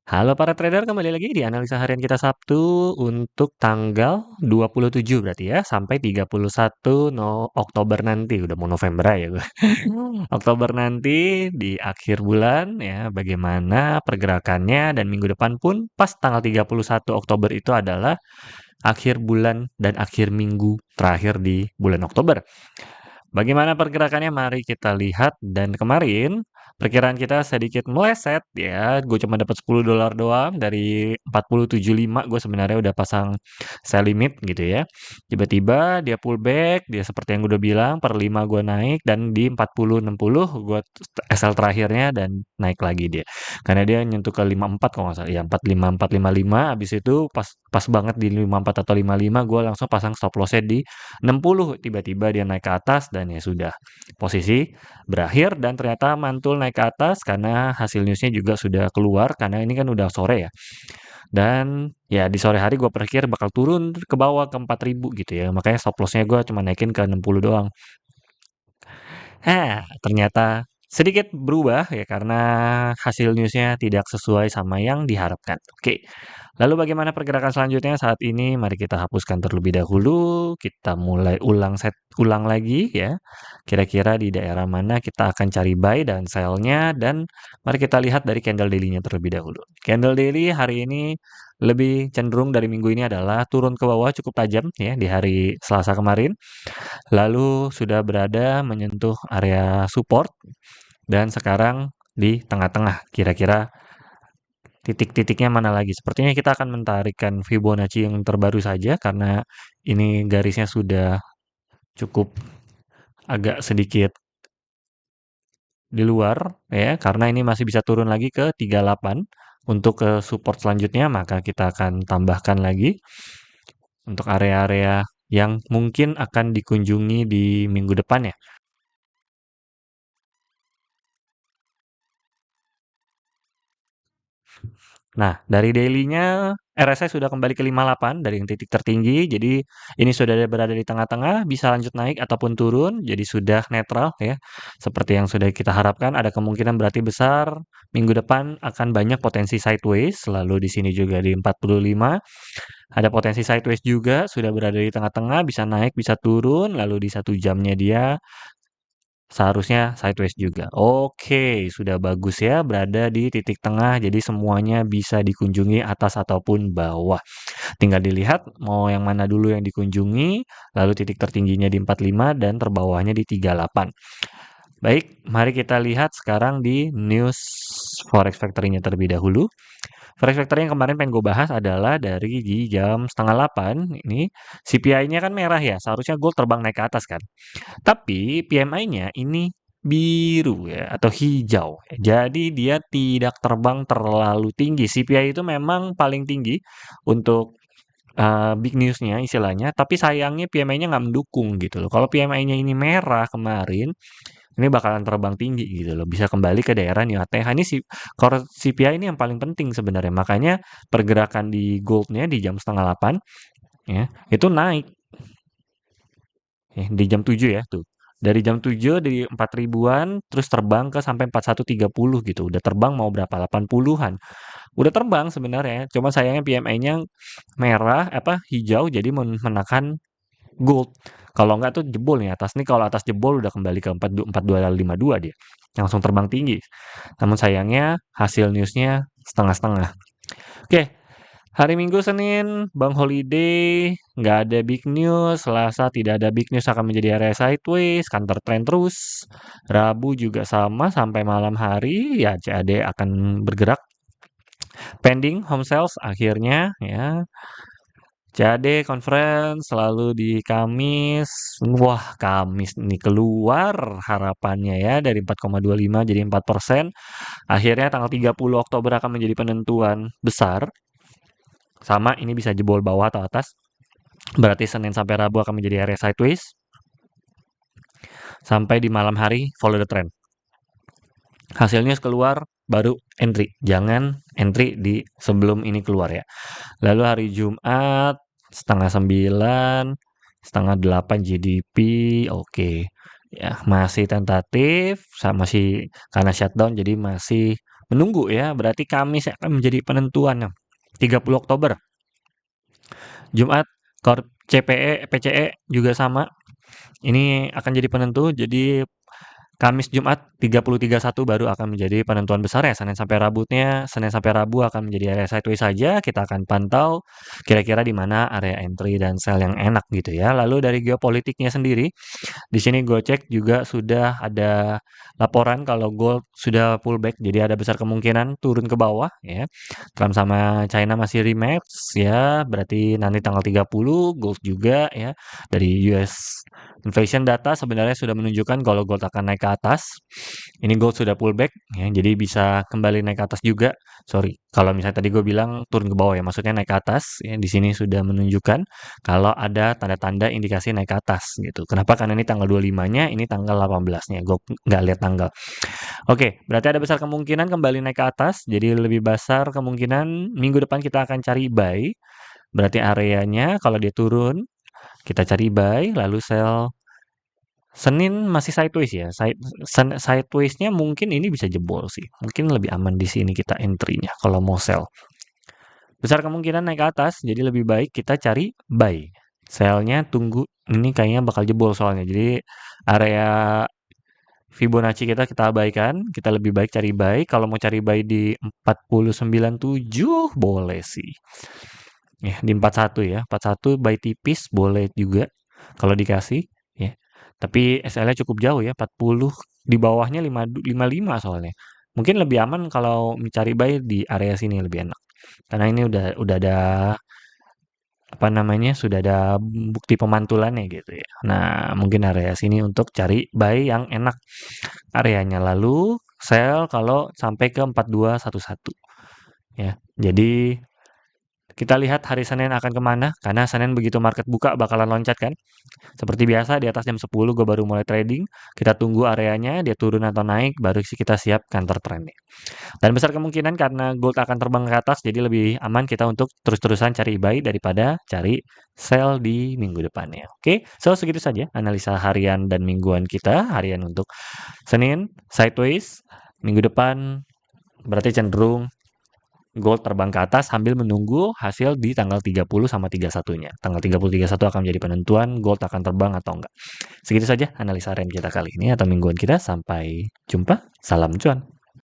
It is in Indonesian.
Halo para trader, kembali lagi di analisa harian kita Sabtu untuk tanggal 27 berarti ya, sampai 31 Oktober nanti. Udah mau November ya gue. Oktober nanti di akhir bulan ya, bagaimana pergerakannya dan minggu depan pun pas tanggal 31 Oktober itu adalah akhir bulan dan akhir minggu terakhir di bulan Oktober. Bagaimana pergerakannya? Mari kita lihat. Dan kemarin perkiraan kita sedikit meleset ya. Gue cuma dapat $10 doang dari 40,75. Gue sebenarnya udah pasang sell limit gitu ya. Tiba-tiba dia pullback, dia seperti yang gue udah bilang per 5 gue naik dan di 40,60 gue SL terakhirnya dan naik lagi dia. Karena dia nyentuh ke 54 kalau nggak salah. Ya 45455. Habis itu pas pas banget di 54 atau 55 gue langsung pasang stop lossnya di 60. Tiba-tiba dia naik ke atas dan ya sudah, posisi berakhir dan ternyata mantul naik ke atas karena hasil newsnya juga sudah keluar karena ini kan udah sore ya. Dan ya di sore hari gue pikir bakal turun ke bawah ke 4.000 gitu ya, makanya stop lossnya gue cuma naikin ke 60 doang. Ternyata sedikit berubah ya karena hasil newsnya tidak sesuai sama yang diharapkan. Oke, lalu bagaimana pergerakan selanjutnya saat ini? Mari kita hapuskan terlebih dahulu. Kita mulai ulang lagi ya. Kira-kira di daerah mana kita akan cari buy dan sell-nya, dan mari kita lihat dari candle daily-nya terlebih dahulu. Candle daily hari ini lebih cenderung dari minggu ini adalah turun ke bawah cukup tajam ya di hari Selasa kemarin. Lalu sudah berada menyentuh area support dan sekarang di tengah-tengah. Kira-kira titik-titiknya mana lagi? Sepertinya kita akan mentarikkan Fibonacci yang terbaru saja karena ini garisnya sudah cukup agak sedikit di luar ya, karena ini masih bisa turun lagi ke 38 untuk ke support selanjutnya, maka kita akan tambahkan lagi untuk area-area yang mungkin akan dikunjungi di minggu depan ya. Nah, dari daily-nya RSI sudah kembali ke 58 dari yang titik tertinggi. Jadi ini sudah berada di tengah-tengah, bisa lanjut naik ataupun turun. Jadi sudah netral ya. Seperti yang sudah kita harapkan, ada kemungkinan berarti besar minggu depan akan banyak potensi sideways. Lalu di sini juga di 45 ada potensi sideways juga, sudah berada di tengah-tengah, bisa naik, bisa turun. Lalu di 1 jamnya dia seharusnya sideways juga. Oke, sudah bagus ya, berada di titik tengah, jadi semuanya bisa dikunjungi atas ataupun bawah. Tinggal dilihat mau yang mana dulu yang dikunjungi, lalu titik tertingginya di 45 dan terbawahnya di 38. Baik, mari kita lihat sekarang di news Forex Factory-nya terlebih dahulu. Forex Factory yang kemarin pengen gue bahas adalah dari di jam setengah 8, ini CPI-nya kan merah ya, seharusnya gold terbang naik ke atas kan. Tapi PMI-nya ini biru ya atau hijau. Jadi dia tidak terbang terlalu tinggi. CPI itu memang paling tinggi untuk big news-nya istilahnya, tapi sayangnya PMI-nya nggak mendukung gitu loh. Kalau PMI-nya ini merah kemarin, ini bakalan terbang tinggi gitu loh. Bisa kembali ke daerah new ATH. Ini si kalau CPI ini yang paling penting sebenarnya. Makanya pergerakan di gold-nya di jam setengah 8 ya, itu naik di jam 7 ya tuh. Dari jam 7 di 4 ribuan terus terbang ke sampai 4130 gitu. Udah terbang mau berapa? 80-an. Udah terbang sebenarnya. Cuma sayangnya PMI-nya merah apa hijau jadi menekan gold. Kalau enggak tuh jebol nih atas nih, kalau atas jebol udah kembali ke 4252 dia. Langsung terbang tinggi. Namun sayangnya hasil newsnya setengah-setengah. Oke, hari Minggu, Senin, Bank Holiday, nggak ada big news. Selasa tidak ada big news, akan menjadi area sideways, counter trend terus. Rabu juga sama, sampai malam hari, ya CAD akan bergerak. Pending home sales akhirnya, ya. CAD conference selalu di Kamis. Wah, Kamis nih keluar harapannya ya dari 4,25 jadi 4%. Akhirnya tanggal 30 Oktober akan menjadi penentuan besar. Sama, ini bisa jebol bawah atau atas. Berarti Senin sampai Rabu akan menjadi area sideways. Sampai di malam hari, follow the trend. Hasilnya keluar, baru entry. Jangan entry di sebelum ini keluar ya. Lalu hari Jumat, setengah 9, setengah 8 GDP. Oke. Ya, masih tentatif. Masih karena shutdown, jadi masih menunggu ya, berarti Kamis akan menjadi penentuan 30 Oktober. Jumat CPE, PCE juga sama. Ini akan jadi penentu. Jadi Kamis, Jumat 30, 31 baru akan menjadi penentuan besar ya. Senin sampai Rabu akan menjadi area sideways saja. Kita akan pantau kira-kira di mana area entry dan sell yang enak gitu ya. Lalu dari geopolitiknya sendiri, di sini gue cek juga sudah ada laporan kalau gold sudah pullback, jadi ada besar kemungkinan turun ke bawah ya. Trump sama China masih rematch ya, berarti nanti tanggal 30 gold juga ya. Dari US inflation data sebenarnya sudah menunjukkan kalau gold akan naik ke atas. Ini gold sudah pullback ya, jadi bisa kembali naik ke atas juga. Sorry, kalau misalnya tadi gue bilang turun ke bawah ya, maksudnya naik ke atas ya. Di sini sudah menunjukkan kalau ada tanda-tanda indikasi naik ke atas gitu. Kenapa? Karena ini tanggal 25-nya, ini tanggal 18-nya. Gue nggak lihat tanggal. Oke, berarti ada besar kemungkinan kembali naik ke atas. Jadi lebih besar kemungkinan minggu depan kita akan cari buy. Berarti areanya kalau dia turun, kita cari buy, lalu sell. Senin masih sideways ya. Sideways-nya mungkin ini bisa jebol sih. Mungkin lebih aman di sini kita entry-nya kalau mau sell. Besar kemungkinan naik ke atas, jadi lebih baik kita cari buy. Sell-nya tunggu, ini kayaknya bakal jebol soalnya. Jadi area Fibonacci kita abaikan, kita lebih baik cari buy. Kalau mau cari buy di 40,97 boleh sih. Ya, di 41 ya. 41 buy tipis boleh juga kalau dikasih ya. Tapi SL-nya cukup jauh ya, 40 di bawahnya 55 soalnya. Mungkin lebih aman kalau mencari buy di area sini lebih enak. Karena ini udah ada apa namanya, sudah ada bukti pemantulannya gitu ya. Nah, mungkin area sini untuk cari buy yang enak areanya. Lalu sell kalau sampai ke 4211 ya. Jadi kita lihat hari Senin akan kemana, karena Senin begitu market buka bakalan loncat kan. Seperti biasa di atas jam 10 gue baru mulai trading. Kita tunggu areanya, dia turun atau naik, baru sih kita siap counter trend. Dan besar kemungkinan karena gold akan terbang ke atas, jadi lebih aman kita untuk terus-terusan cari buy daripada cari sell di minggu depannya. Oke, so segitu saja analisa harian dan mingguan kita. Harian untuk Senin, sideways. Minggu depan berarti cenderung gold terbang ke atas sambil menunggu hasil di tanggal 30 sama 31-nya. Tanggal 30, 31 akan menjadi penentuan gold akan terbang atau enggak. Segitu saja analisa harian kita kali ini atau mingguan kita. Sampai jumpa. Salam cuan.